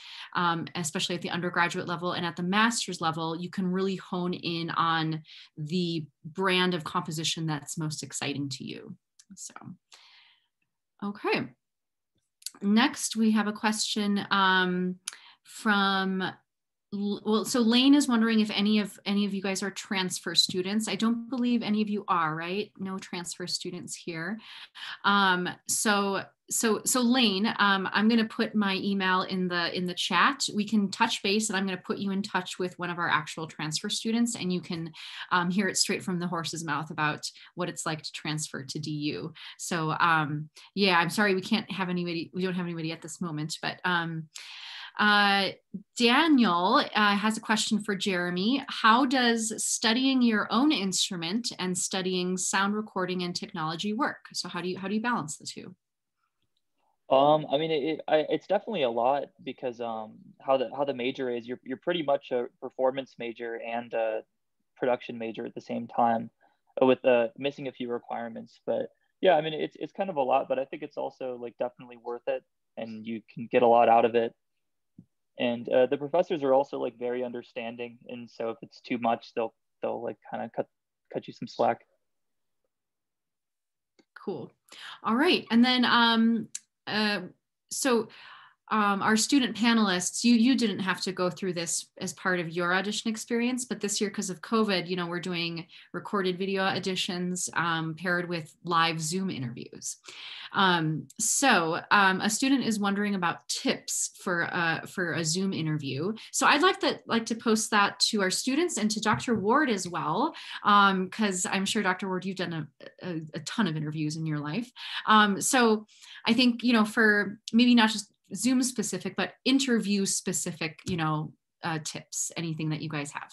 especially at the undergraduate level, and at the master's level, you can really hone in on the brand of composition that's most exciting to you. So, okay. Next, we have a question from, well, so Lane is wondering if any of you guys are transfer students. I don't believe any of you are, right? No transfer students here. So Lane, I'm going to put my email in the chat. We can touch base, and I'm going to put you in touch with one of our actual transfer students, and you can hear it straight from the horse's mouth about what it's like to transfer to DU. So yeah, I'm sorry we don't have anybody at this moment, but Daniel has a question for Jeremy. How does studying your own instrument and studying sound recording and technology work? So how do you balance the two? I mean, it's definitely a lot, because how the major is, you're pretty much a performance major and a production major at the same time, with missing a few requirements. But yeah, I mean, it's kind of a lot, but I think it's also like definitely worth it, and you can get a lot out of it. And the professors are also like very understanding, and so if it's too much, they'll like kind of cut you some slack. Cool. All right, and then our student panelists, you didn't have to go through this as part of your audition experience, but this year, because of COVID, you know, we're doing recorded video auditions paired with live Zoom interviews. So a student is wondering about tips for a Zoom interview. So I'd like to post that to our students and to Dr. Ward as well, because I'm sure, Dr. Ward, you've done a ton of interviews in your life. So I think, you know, for maybe not just Zoom specific, but interview specific, you know, tips, anything that you guys have.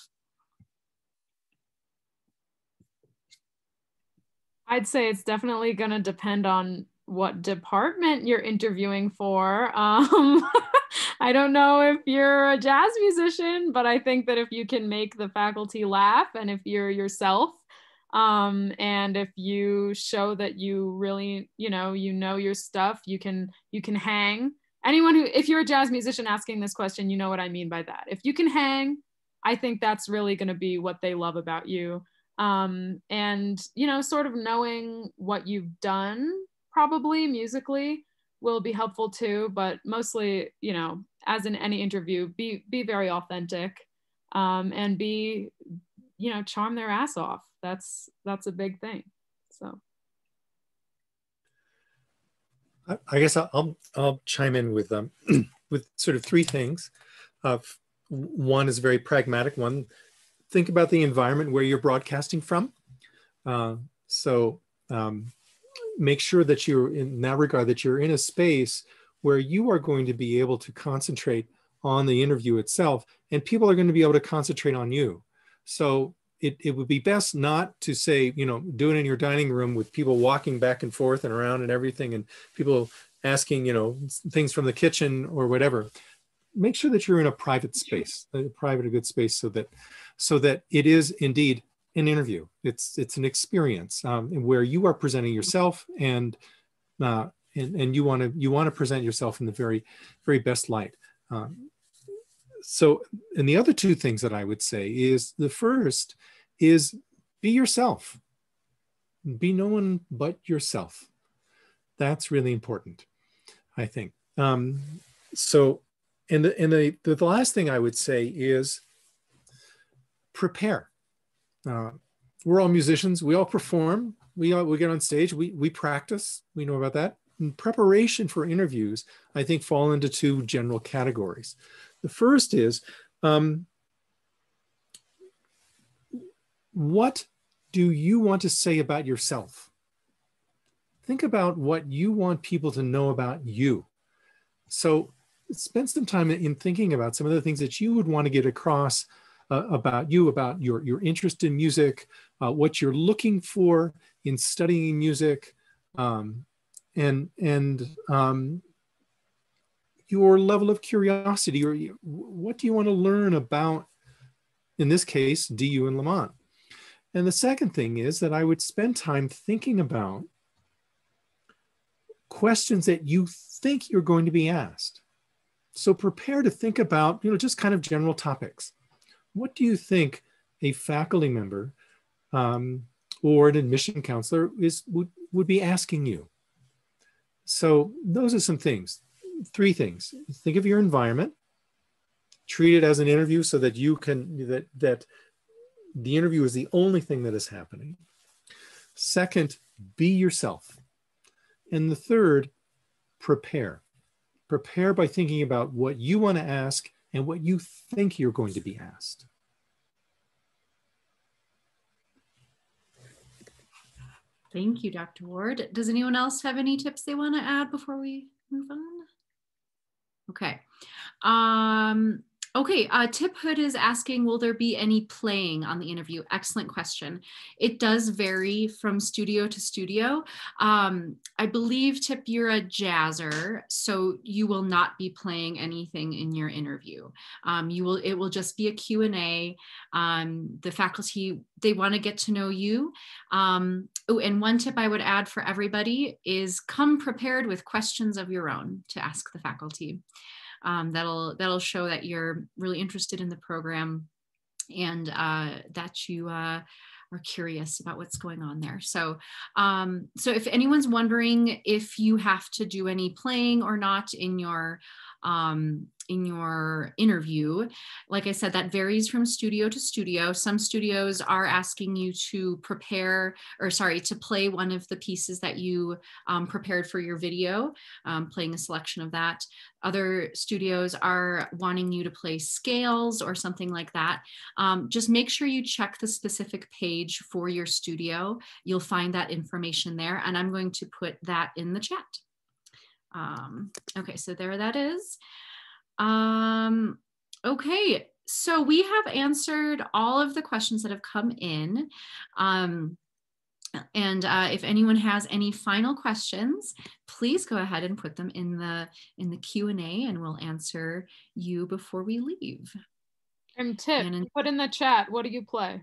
I'd say it's definitely going to depend on what department you're interviewing for. I don't know if you're a jazz musician, but I think that if you can make the faculty laugh, and if you're yourself, and if you show that you really, you know your stuff, you can hang. Anyone who, if you're a jazz musician asking this question, you know what I mean by that. If you can hang, I think that's really going to be what they love about you. And, you know, sort of knowing what you've done probably musically will be helpful too, but mostly, you know, as in any interview, be very authentic, and be, you know, charm their ass off. That's a big thing. So I guess I'll chime in with with sort of three things. One is very pragmatic. One, think about the environment where you're broadcasting from. Make sure that you're, in that regard, that you're in a space where you are going to be able to concentrate on the interview itself, and people are going to be able to concentrate on you. So it would be best not to say, you know, do it in your dining room with people walking back and forth and around and everything, and people asking, you know, things from the kitchen or whatever. Make sure that you're in a private space, a good space, so that it is indeed an interview. It's an experience where you are presenting yourself, and you want to present yourself in the very, very best light. So, and the other two things that I would say is, the first is be yourself. Be no one but yourself. That's really important, I think. So, and the last thing I would say is prepare. We're all musicians. We all perform. We get on stage. We practice. We know about that. And preparation for interviews, I think, fall into two general categories. The first is, what do you want to say about yourself? Think about what you want people to know about you. So spend some time in thinking about some of the things that you would want to get across about you, about your interest in music, what you're looking for in studying music, and your level of curiosity, or what do you want to learn about, in this case, DU and Lamont. And the second thing is that I would spend time thinking about questions that you think you're going to be asked. So prepare to think about, you know, just kind of general topics. What do you think a faculty member or an admission counselor would be asking you? So those are some things. Three things. Think of your environment. Treat it as an interview so that you can, that the interview is the only thing that is happening. Second, be yourself. And the third, prepare. Prepare by thinking about what you want to ask and what you think you're going to be asked. Thank you, Dr. Ward. Does anyone else have any tips they want to add before we move on? Okay. Tip Hood is asking, will there be any playing on the interview? Excellent question. It does vary from studio to studio. I believe, Tip, you're a jazzer, so you will not be playing anything in your interview. It will just be a Q&A. The faculty, they want to get to know you. And one tip I would add for everybody is come prepared with questions of your own to ask the faculty. That'll show that you're really interested in the program, and that you are curious about what's going on there. So if anyone's wondering if you have to do any playing or not in your interview, like I said, that varies from studio to studio. Some studios are asking you to to play one of the pieces that you prepared for your video, playing a selection of that. Other studios are wanting you to play scales or something like that. Just make sure you check the specific page for your studio. You'll find that information there, and I'm going to put that in the chat. Okay, so there that is. Okay, so we have answered all of the questions that have come in. If anyone has any final questions, please go ahead and put them in the Q&A, and we'll answer you before we leave. And Tip, put in the chat, what do you play?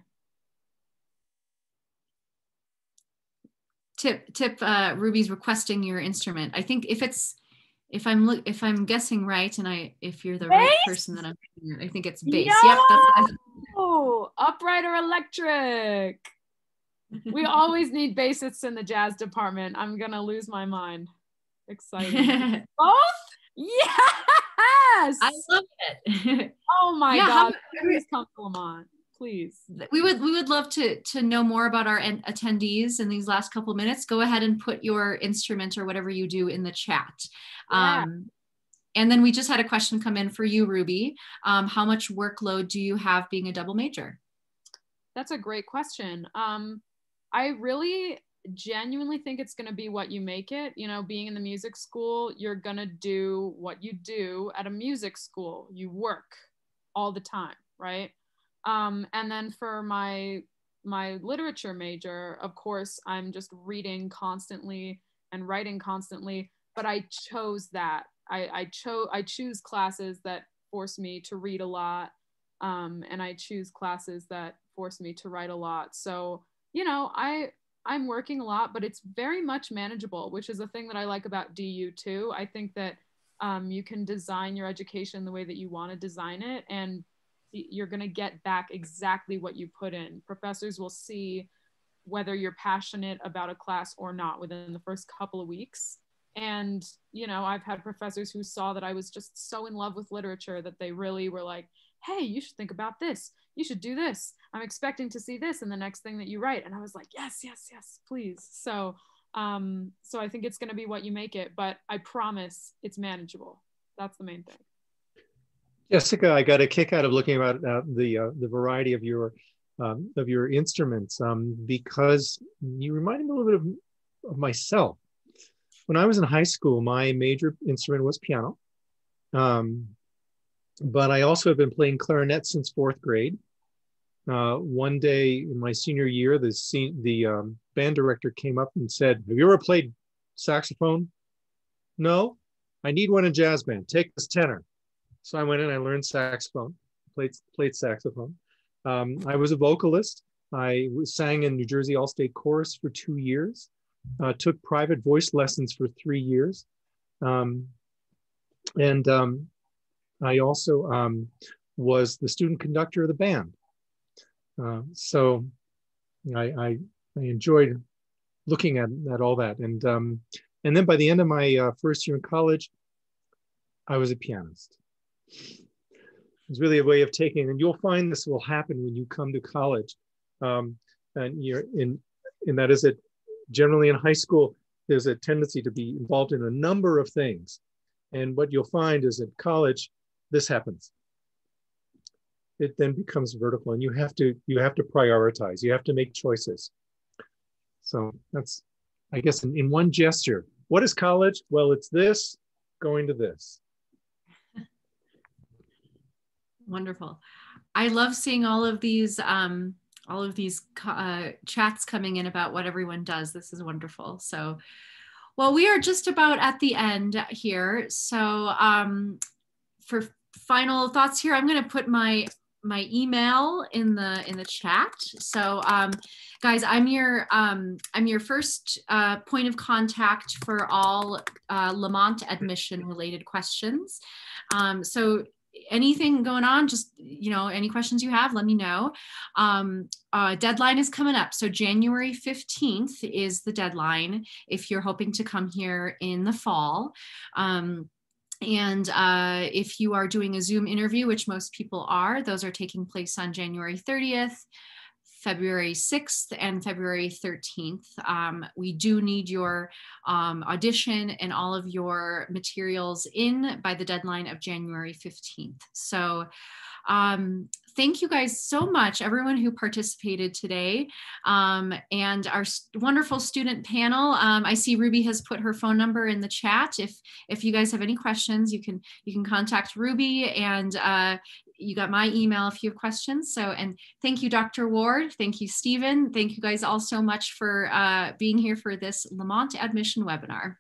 Tip, Ruby's requesting your instrument. I think if I'm guessing right, and if you're the bass? right person, that I think it's bass. No! Yep, that's Upright or electric? We always need bassists in the jazz department. I'm gonna lose my mind. Exciting. Both? Yes! I love it. Oh my God. Please come to Lamont. Please. We would love to know more about our attendees in these last couple of minutes. Go ahead and put your instrument or whatever you do in the chat. Yeah. And then we just had a question come in for you, Ruby. How much workload do you have being a double major? That's a great question. I really genuinely think it's going to be what you make it. You know, being in the music school, you're going to do what you do at a music school. You work all the time, right? And then for my literature major, of course, I'm just reading constantly and writing constantly, but I chose that. I choose classes that force me to read a lot, and I choose classes that force me to write a lot. So, you know, I'm working a lot, but it's very much manageable, which is a thing that I like about DU too. I think that you can design your education the way that you want to design it, and you're going to get back exactly what you put in. Professors will see whether you're passionate about a class or not within the first couple of weeks. And, you know, I've had professors who saw that I was just so in love with literature that they really were like, hey, you should think about this. You should do this. I'm expecting to see this in the next thing that you write. And I was like, yes, yes, yes, please. So I think it's going to be what you make it, but I promise it's manageable. That's the main thing. Jessica, I got a kick out of looking at the variety of your instruments because you reminded me a little bit of myself. When I was in high school, my major instrument was piano, but I also have been playing clarinet since 4th grade. One day in my senior year, the band director came up and said, "Have you ever played saxophone?" "No." "I need one in jazz band. Take this tenor." So I went in, I learned saxophone, played saxophone. I was a vocalist. I sang in New Jersey All-State Chorus for 2 years, took private voice lessons for 3 years. I also was the student conductor of the band. So I enjoyed looking at all that. And then by the end of my first year in college, I was a pianist. It was really a way of taking, and you'll find this will happen when you come to college. And that is that generally in high school, there's a tendency to be involved in a number of things. And what you'll find is at college, this happens. It then becomes vertical, and you have to prioritize. You have to make choices. So that's, I guess, in one gesture. What is college? Well, it's this going to this. Wonderful. I love seeing all of these chats coming in about what everyone does. This is wonderful. So, well, we are just about at the end here. So for final thoughts here, I'm going to put my email in the chat. So guys, I'm your first point of contact for all Lamont admission related questions. So anything going on, just, you know, any questions you have, let me know. Deadline is coming up. So January 15th is the deadline if you're hoping to come here in the fall. If you are doing a Zoom interview, which most people are, those are taking place on January 30th, February 6th, and February 13th. We do need your audition and all of your materials in by the deadline of January 15th. So Thank you guys so much, everyone who participated today, and our wonderful student panel. I see Ruby has put her phone number in the chat. If you guys have any questions, you can contact Ruby, and you got my email if you have questions. So, and thank you, Dr. Ward. Thank you, Stephen. Thank you guys all so much for being here for this Lamont admission webinar.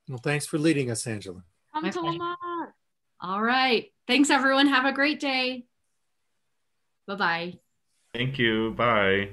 Well, thanks for leading us, Angela. Come to Lamont. All right. Thanks, everyone. Have a great day. Bye-bye. Thank you. Bye.